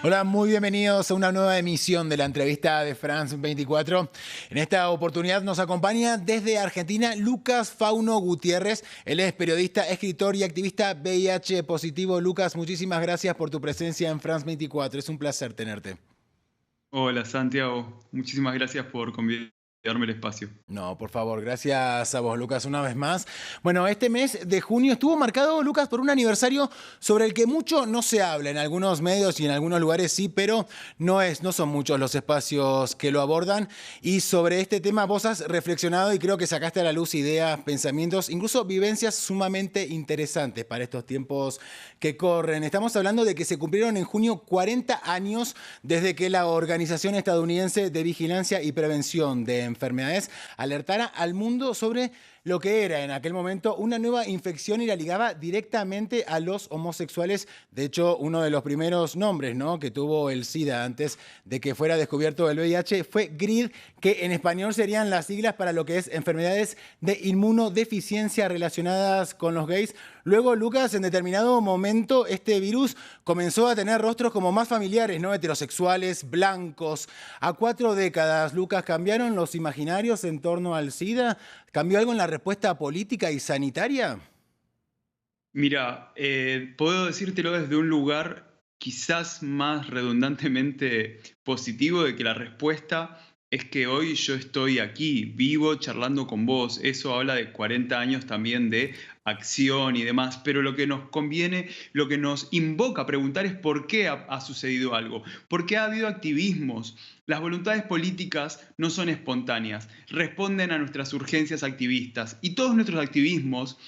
Hola, muy bienvenidos a una nueva emisión de la entrevista de France 24. En esta oportunidad nos acompaña desde Argentina Lucas Fauno Gutiérrez. Él es periodista, escritor y activista VIH positivo. Lucas, muchísimas gracias por tu presencia en France 24. Es un placer tenerte. Hola Santiago, muchísimas gracias por convidarme el espacio. No, por favor, gracias a vos, Lucas, una vez más. Bueno, este mes de junio estuvo marcado, Lucas, por un aniversario sobre el que mucho no se habla. En algunos medios y en algunos lugares sí, pero no son muchos los espacios que lo abordan. Y sobre este tema vos has reflexionado y creo que sacaste a la luz ideas, pensamientos, incluso vivencias sumamente interesantes para estos tiempos que corren. Estamos hablando de que se cumplieron en junio 40 años desde que la Organización Estadounidense de Vigilancia y Prevención de Enfermedades alertara al mundo sobre lo que era en aquel momento una nueva infección y la ligaba directamente a los homosexuales. De hecho, uno de los primeros nombres, ¿no?, que tuvo el SIDA antes de que fuera descubierto el VIH fue GRID, que en español serían las siglas para lo que es enfermedades de inmunodeficiencia relacionadas con los gays. Luego, Lucas, en determinado momento, este virus comenzó a tener rostros como más familiares, ¿no?, heterosexuales, blancos. A 4 décadas, Lucas, ¿cambiaron los imaginarios en torno al SIDA? ¿Cambió algo en la respuesta política y sanitaria? Mira, puedo decírtelo desde un lugar quizás más redundantemente positivo de que la respuesta es que hoy yo estoy aquí, vivo, charlando con vos. Eso habla de 40 años también de acción y demás, pero lo que nos conviene, lo que nos invoca a preguntar es por qué ha sucedido algo, por qué ha habido activismos. Las voluntades políticas no son espontáneas, responden a nuestras urgencias activistas y todos nuestros activismos,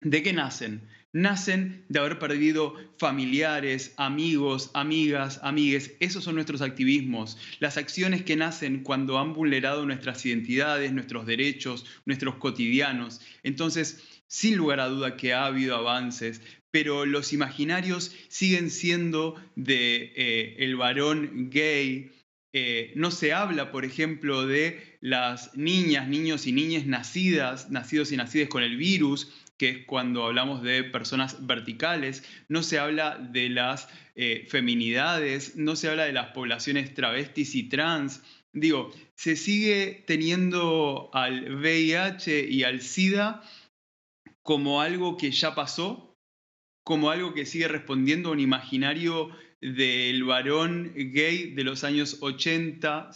¿de qué nacen? Nacen de haber perdido familiares, amigos, amigas, amigues. Esos son nuestros activismos. Las acciones que nacen cuando han vulnerado nuestras identidades, nuestros derechos, nuestros cotidianos. Entonces, sin lugar a duda que ha habido avances, pero los imaginarios siguen siendo de el varón gay. No se habla, por ejemplo, de las niñas, niños y niñas nacidos y nacidas con el virus, que es cuando hablamos de personas verticales. No se habla de las feminidades, no se habla de las poblaciones travestis y trans. Digo, se sigue teniendo al VIH y al SIDA como algo que ya pasó, como algo que sigue respondiendo a un imaginario del varón gay de los años 80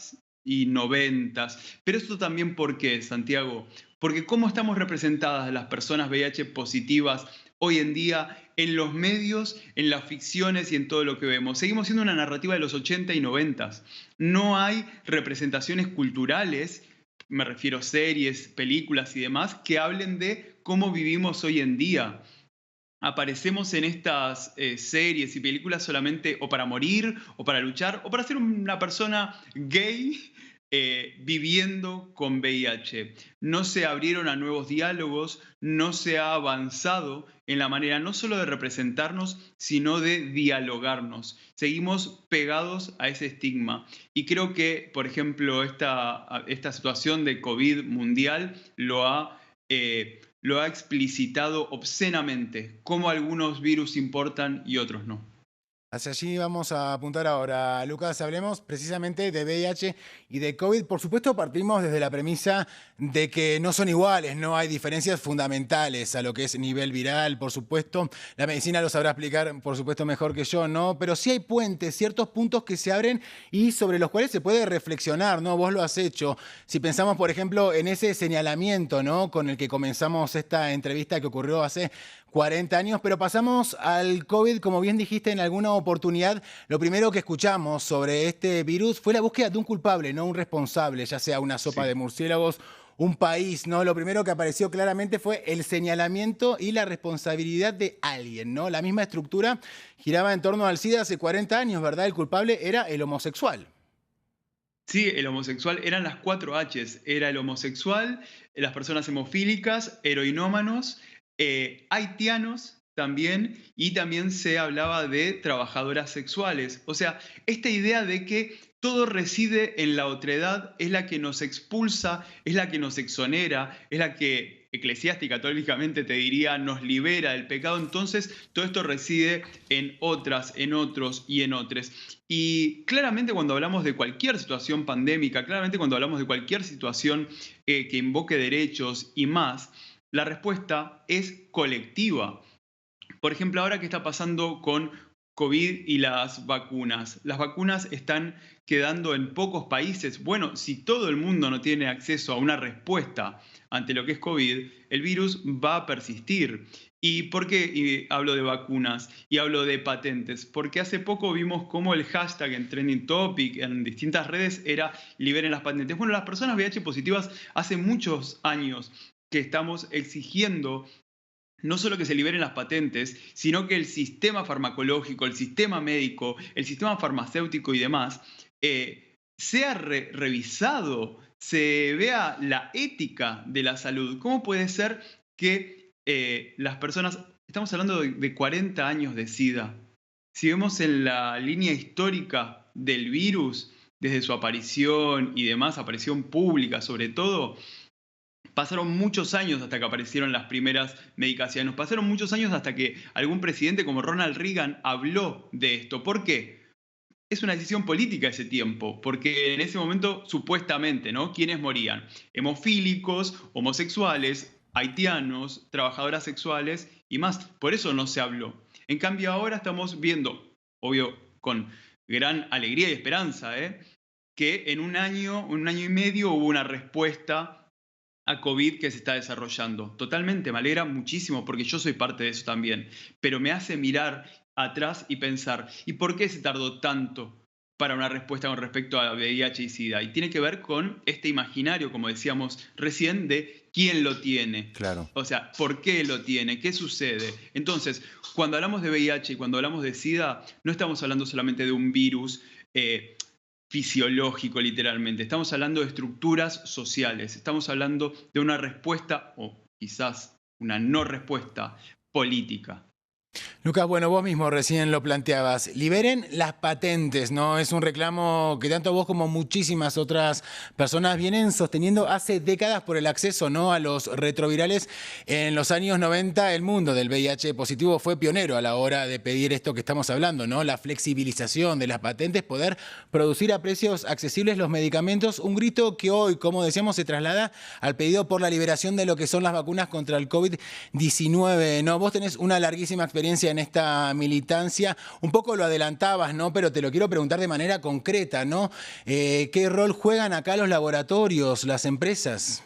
y 90. Pero esto también, ¿por qué, Santiago? Porque cómo estamos representadas las personas VIH positivas hoy en día en los medios, en las ficciones y en todo lo que vemos. Seguimos siendo una narrativa de los 80 y 90. No hay representaciones culturales, me refiero a series, películas y demás, que hablen de cómo vivimos hoy en día. Aparecemos en estas series y películas solamente o para morir, o para luchar, o para ser una persona gay viviendo con VIH. No se abrieron a nuevos diálogos, no se ha avanzado en la manera no solo de representarnos, sino de dialogarnos. Seguimos pegados a ese estigma. Y creo que, por ejemplo, esta situación de COVID mundial lo ha explicitado obscenamente, cómo algunos virus importan y otros no. Hacia allí vamos a apuntar ahora, Lucas. Hablemos precisamente de VIH y de COVID. Por supuesto, partimos desde la premisa de que no son iguales, no hay diferencias fundamentales a lo que es nivel viral, por supuesto. La medicina lo sabrá explicar, por supuesto, mejor que yo, ¿no? Pero sí hay puentes, ciertos puntos que se abren y sobre los cuales se puede reflexionar, ¿no? Vos lo has hecho. Si pensamos, por ejemplo, en ese señalamiento, ¿no?, con el que comenzamos esta entrevista que ocurrió hace 40 años, pero pasamos al COVID, como bien dijiste en alguna oportunidad. Lo primero que escuchamos sobre este virus fue la búsqueda de un culpable, no un responsable, ya sea una sopa de Sí. murciélagos, un país, ¿no? Lo primero que apareció claramente fue el señalamiento y la responsabilidad de alguien, ¿no? La misma estructura giraba en torno al SIDA hace 40 años, ¿verdad? El culpable era el homosexual. Sí, el homosexual eran las 4 Hs. Era el homosexual, las personas hemofílicas, heroinómanos, haitianos también, y también se hablaba de trabajadoras sexuales. O sea, esta idea de que todo reside en la otredad es la que nos expulsa, es la que nos exonera, es la que eclesiástica, católicamente te diría, nos libera del pecado. Entonces, todo esto reside en otras, en otros y en otros. Y claramente cuando hablamos de cualquier situación pandémica, claramente cuando hablamos de cualquier situación que invoque derechos y más, la respuesta es colectiva. Por ejemplo, ahora qué está pasando con COVID y las vacunas. Las vacunas están quedando en pocos países. Bueno, si todo el mundo no tiene acceso a una respuesta ante lo que es COVID, el virus va a persistir. ¿Y por qué hablo de vacunas y hablo de patentes? Porque hace poco vimos cómo el hashtag en Trending Topic, en distintas redes, era liberen las patentes. Bueno, las personas VIH positivas hace muchos años que estamos exigiendo no solo que se liberen las patentes, sino que el sistema farmacológico, el sistema médico, el sistema farmacéutico y demás sea revisado, se vea la ética de la salud. ¿Cómo puede ser que las personas, estamos hablando de 40 años de SIDA, si vemos en la línea histórica del virus, desde su aparición y demás, aparición pública sobre todo, pasaron muchos años hasta que aparecieron las primeras medicaciones. Pasaron muchos años hasta que algún presidente como Ronald Reagan habló de esto. ¿Por qué? Es una decisión política ese tiempo, porque en ese momento, supuestamente, ¿no? ¿Quiénes morían? Hemofílicos, homosexuales, haitianos, trabajadoras sexuales y más. Por eso no se habló. En cambio, ahora estamos viendo, obvio, con gran alegría y esperanza, que en un año y medio hubo una respuesta a COVID que se está desarrollando. Totalmente, me alegra muchísimo porque yo soy parte de eso también, pero me hace mirar atrás y pensar, ¿y por qué se tardó tanto para una respuesta con respecto a VIH y SIDA? Y tiene que ver con este imaginario, como decíamos recién, de quién lo tiene. Claro. O sea, ¿por qué lo tiene? ¿Qué sucede? Entonces, cuando hablamos de VIH y cuando hablamos de SIDA, no estamos hablando solamente de un virus fisiológico, literalmente. Estamos hablando de estructuras sociales, estamos hablando de una respuesta o quizás una no respuesta política. Lucas, bueno, vos mismo recién lo planteabas. Liberen las patentes, ¿no? Es un reclamo que tanto vos como muchísimas otras personas vienen sosteniendo hace décadas por el acceso, ¿no?, a los retrovirales. En los años 90 el mundo del VIH positivo fue pionero a la hora de pedir esto que estamos hablando, ¿no? La flexibilización de las patentes, poder producir a precios accesibles los medicamentos. Un grito que hoy, como decíamos, se traslada al pedido por la liberación de lo que son las vacunas contra el COVID-19, ¿no? Vos tenés una larguísima experiencia en esta militancia, un poco lo adelantabas, ¿no? Pero te lo quiero preguntar de manera concreta, ¿no? ¿Qué rol juegan acá los laboratorios, las empresas?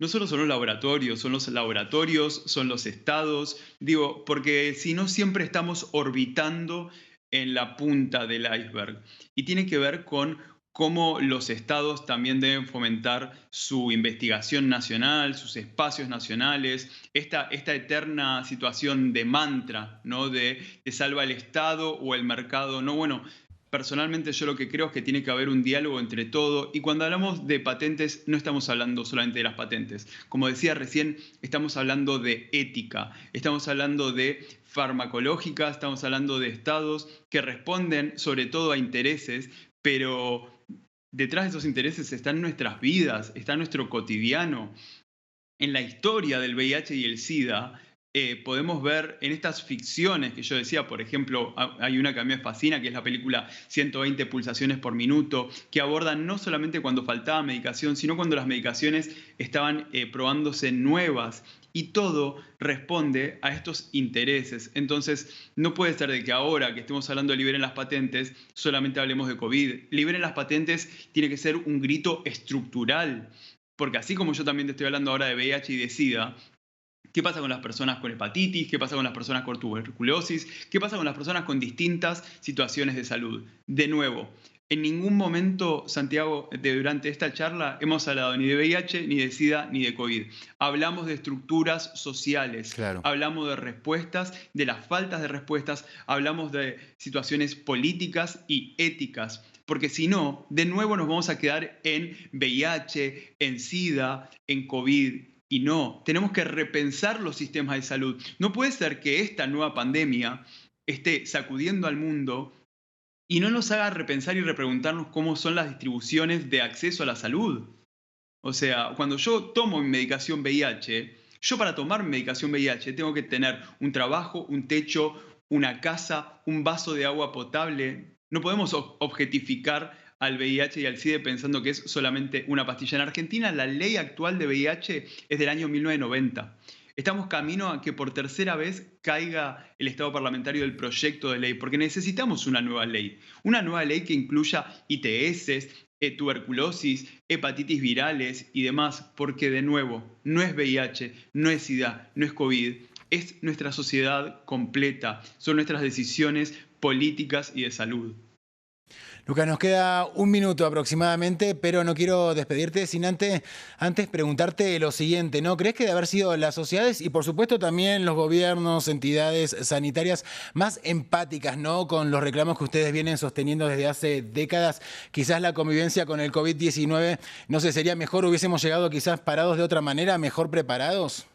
No solo son los laboratorios, son los estados, digo, porque si no siempre estamos orbitando en la punta del iceberg. Y tiene que ver con cómo los estados también deben fomentar su investigación nacional, sus espacios nacionales, esta eterna situación de mantra, ¿no? De te salva el Estado o el mercado. No, bueno, personalmente yo lo que creo es que tiene que haber un diálogo entre todo y cuando hablamos de patentes no estamos hablando solamente de las patentes. Como decía recién, estamos hablando de ética, estamos hablando de farmacológica, estamos hablando de estados que responden sobre todo a intereses, pero detrás de esos intereses están nuestras vidas, está nuestro cotidiano. En la historia del VIH y el SIDA, podemos ver en estas ficciones que yo decía, por ejemplo, hay una que a mí me fascina, que es la película 120 pulsaciones por minuto, que abordan no solamente cuando faltaba medicación, sino cuando las medicaciones estaban probándose nuevas. Y todo responde a estos intereses. Entonces, no puede ser de que ahora que estemos hablando de liberen las patentes, solamente hablemos de COVID. Liberen las patentes tiene que ser un grito estructural. Porque así como yo también te estoy hablando ahora de VIH y de SIDA, ¿qué pasa con las personas con hepatitis? ¿Qué pasa con las personas con tuberculosis? ¿Qué pasa con las personas con distintas situaciones de salud? De nuevo, en ningún momento, Santiago, durante esta charla hemos hablado ni de VIH, ni de SIDA, ni de COVID. Hablamos de estructuras sociales, Claro. hablamos de respuestas, de las faltas de respuestas, hablamos de situaciones políticas y éticas. Porque si no, de nuevo nos vamos a quedar en VIH, en SIDA, en COVID. Y no, tenemos que repensar los sistemas de salud. No puede ser que esta nueva pandemia esté sacudiendo al mundo y no nos haga repensar y repreguntarnos cómo son las distribuciones de acceso a la salud. O sea, cuando yo tomo mi medicación VIH, yo para tomar mi medicación VIH tengo que tener un trabajo, un techo, una casa, un vaso de agua potable. No podemos objetificar al VIH y al SIDA pensando que es solamente una pastilla. En Argentina la ley actual de VIH es del año 1990. Estamos camino a que por tercera vez caiga el estado parlamentario del proyecto de ley, porque necesitamos una nueva ley que incluya ITS, tuberculosis, hepatitis virales y demás, porque de nuevo, no es VIH, no es SIDA, no es COVID, es nuestra sociedad completa, son nuestras decisiones políticas y de salud. Lucas, nos queda un minuto aproximadamente, pero no quiero despedirte sin antes preguntarte lo siguiente, ¿no? ¿Crees que de haber sido las sociedades y por supuesto también los gobiernos, entidades sanitarias más empáticas, ¿no? Con los reclamos que ustedes vienen sosteniendo desde hace décadas, quizás la convivencia con el COVID-19, no sé, sería mejor, hubiésemos llegado quizás parados de otra manera, mejor preparados?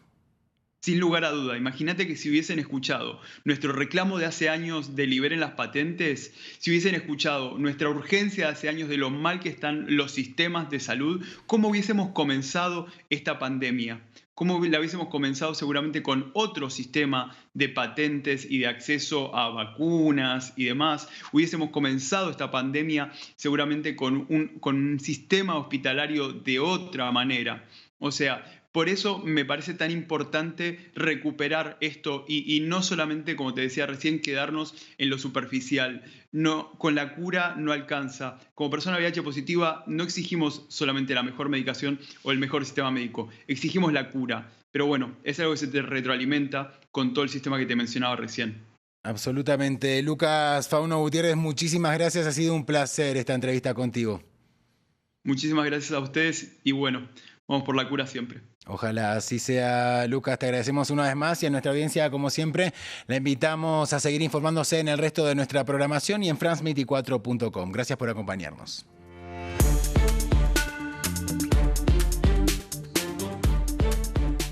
Sin lugar a duda, imagínate que si hubiesen escuchado nuestro reclamo de hace años de liberen las patentes, si hubiesen escuchado nuestra urgencia de hace años de lo mal que están los sistemas de salud, ¿cómo hubiésemos comenzado esta pandemia? ¿Cómo la hubiésemos comenzado seguramente con otro sistema de patentes y de acceso a vacunas y demás? Hubiésemos comenzado esta pandemia seguramente con un sistema hospitalario de otra manera. O sea, por eso me parece tan importante recuperar esto y no solamente, como te decía recién, quedarnos en lo superficial. No, con la cura no alcanza. Como persona VIH positiva no exigimos solamente la mejor medicación o el mejor sistema médico, exigimos la cura. Pero bueno, es algo que se te retroalimenta con todo el sistema que te mencionaba recién. Absolutamente. Lucas Fauno Gutiérrez, muchísimas gracias. Ha sido un placer esta entrevista contigo. Muchísimas gracias a ustedes y bueno, vamos por la cura siempre. Ojalá así sea, Lucas. Te agradecemos una vez más y a nuestra audiencia, como siempre, la invitamos a seguir informándose en el resto de nuestra programación y en france24.com. Gracias por acompañarnos.